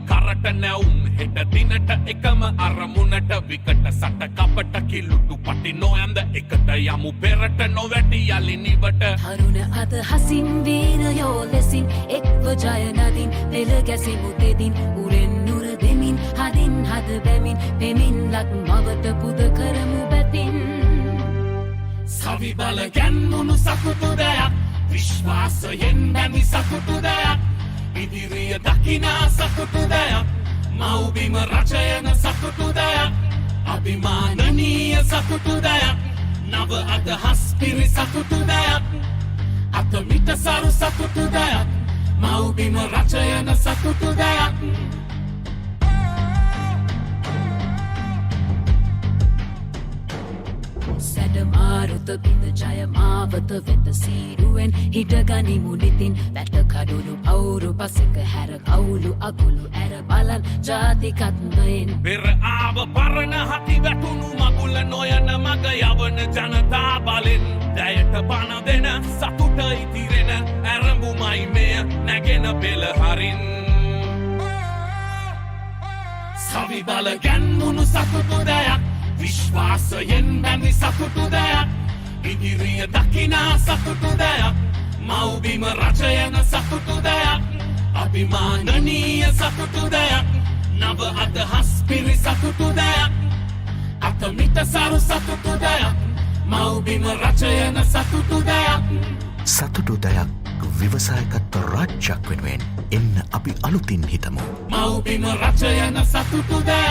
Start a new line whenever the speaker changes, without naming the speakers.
කරට නැවුම් හෙට දිනට එකම අරමුණට විකට සට කපට කිලුටු පටි නොයන්ද එකට යමු පෙරට නොවැටි යලි නිවට
තරුණ අදහසින් වීරයෝ ලෙසින් එක්ව ජය නදින් පෙළ ගැසෙමු දෙදින් උරෙන් නුර දෙමින් හදින් හද බැමින් පෙමින් ලක් මවට පුද කරමු බැතින්
සවි බල ගැන්වුණු සකුතු දෙයක් විශ්වාසයෙන් බැමි සකුතු දෙයක් ඉදිරිය දකිනා සකුතු දෙයක් මව්බිම රචයන සකුතු දෙයක් අභිමානනීය සකුතු දෙයක් නව අදහස් පිරි සකුතු දෙයක් අතමිට සරු සකුතු දෙයක් මව්බිම රචයන සකුතු දෙයක්
සැඩමාරුත බිඳ ජය මාවත වෙත සීරුවෙන් හිටගනිමු නිතින් වැට කඩුළු පවුරු පසක හැර කවුලු අකුළු ඇර බලන් ජාතිකත්වයෙන්
පෙර ආව පරණ හති වැටුණු මගුල නොයන මග යවන ජනතා බලෙන් දැයට පණ දෙන සතුට ඉතිරෙන ඇරඹුමයි මෙය නැගෙන පෙළහරින් සවි බල ගැන්වුණු සතුටු දෙයක් විශ්වාසයෙන් බැමි සතුටු දෙයක් ඉදිරිය දකිනා සතුටු දෙයක් මව්බිම රචයන සතුටු දෙයක් අභිමානනීය සතුටු දෙයක් නව අදහස් පිරි සතුටු දෙයක් අතමිට සරු සතුටු දෙයක් මව්බිම රචයන සතුටු දෙයක්
සතුටු දෙයක් විවසායකත්ව රාජ්‍යයක් වෙනුවෙන් එන්න අපි අලුතින් හිතමු
මව්බිම රචයන සතුටු දෙයක්